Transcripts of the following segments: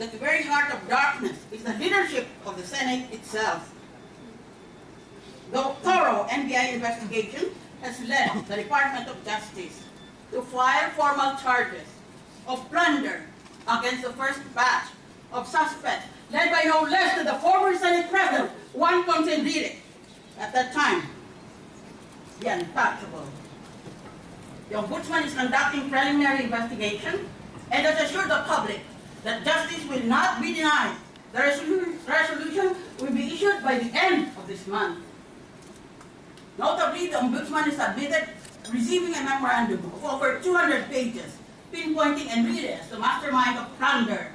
that the very heart of darkness is the leadership of the Senate itself. The thorough NBI investigation has led the Department of Justice to file formal charges of plunder against the first batch of suspects, led by no less than the former Senate President, Juan Enrile, at that time, the untouchable. The Ombudsman is conducting preliminary investigation and has assured the public that justice will not be denied. The resolution will be issued by the end of this month. Notably, the Ombudsman has admitted receiving a memorandum of over 200 pages, pinpointing Enrile as the mastermind of plunder.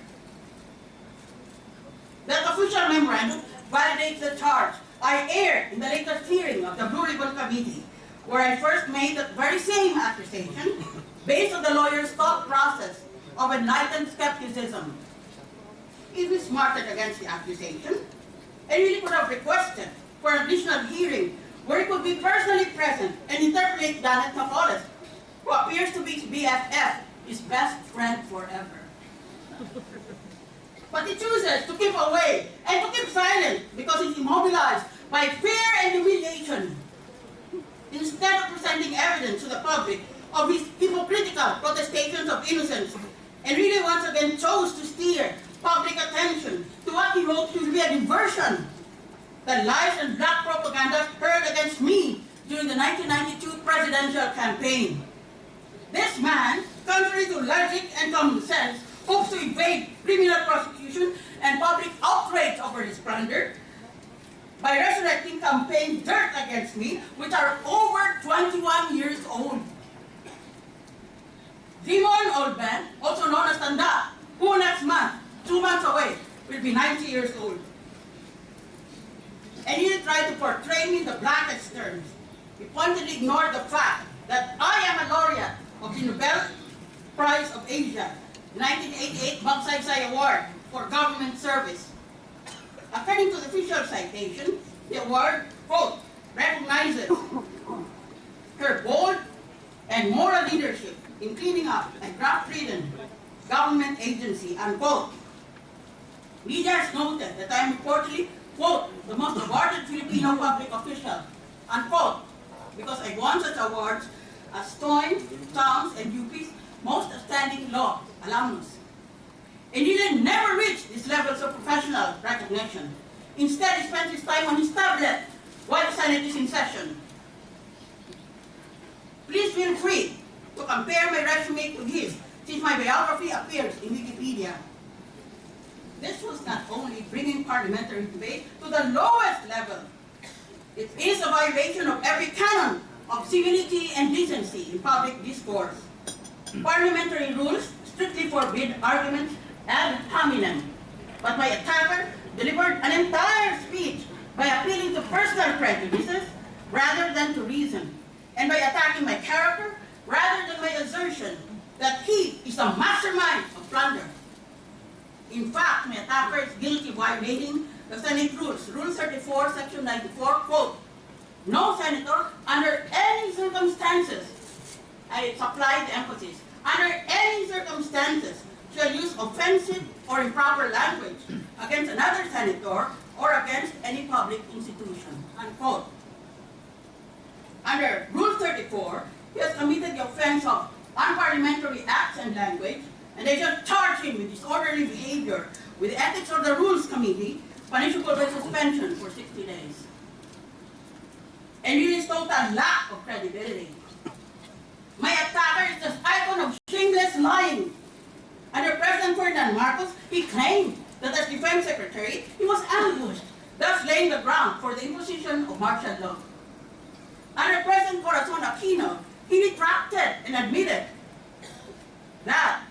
That official memorandum validates the charge I aired in the latest hearing of the Blue Ribbon Committee, where I first made that very same accusation based on the lawyer's thought process of enlightened skepticism. If he smarted against the accusation, Enrile could have requested for an additional hearing where he could be personally present and interpolate Janet Napoles, who appears to be his BFF, his best friend forever. But he chooses to keep away and to keep silent because he's immobilized by fear and humiliation. Instead of presenting evidence to the public of his hypocritical protestations of innocence, Enrile once again chose to steer public attention to what he hopes will be a diversion. The lies and black propaganda heard against me during the 1992 presidential campaign. This man, contrary to logic and common sense, hopes to evade criminal prosecution and public outrage over his plunder by resurrecting campaign dirt against me, which are over 21 years old. Demon Oldman, also known as Tanda, who next month, 2 months away, will be 90 years old. And he tried to portray me in the blackest terms. He pointedly ignored the fact that I am a laureate of the Nobel Prize of Asia, 1988 Magsaysay Award for Government Service. According to the official citation, the award, quote, recognizes her bold and moral leadership in cleaning up a graft-ridden government agency, unquote. Media has noted that I am reportedly, quote, the most awarded Filipino public official, unquote, because I won such awards as TOIN, TOWNS, and UP's most outstanding law alumnus. Enrile never reached these levels of professional recognition. Instead, he spent his time on his tablet while the Senate is in session. Please feel free to compare my resume to his, since my biography appears in Wikipedia. This was not only bringing parliamentary debate to the lowest level, it is a violation of every canon of civility and decency in public discourse. Parliamentary rules strictly forbid arguments ad hominem, but my attacker delivered an entire speech by appealing to personal prejudices rather than to reason, and by attacking my character rather than my assertion that he is the mastermind of plunder. In fact, my attacker is guilty of violating the Senate rules, Rule 34, Section 94, quote, no senator under any circumstances, I supply the emphasis, under any circumstances shall use offensive or improper language against another senator or against any public institution, unquote. Under Rule 34, he has committed the offense of unparliamentary acts and language, and they just charge him with disorderly behavior with the Ethics or the Rules Committee, punishable by suspension for 60 days. And it is total lack of credibility. My attacker is the icon of shameless lying. Under President Ferdinand Marcos, he claimed that as Defense Secretary, he was ambushed, thus laying the ground for the imposition of martial law. Under President Corazon Aquino, he retracted and admitted that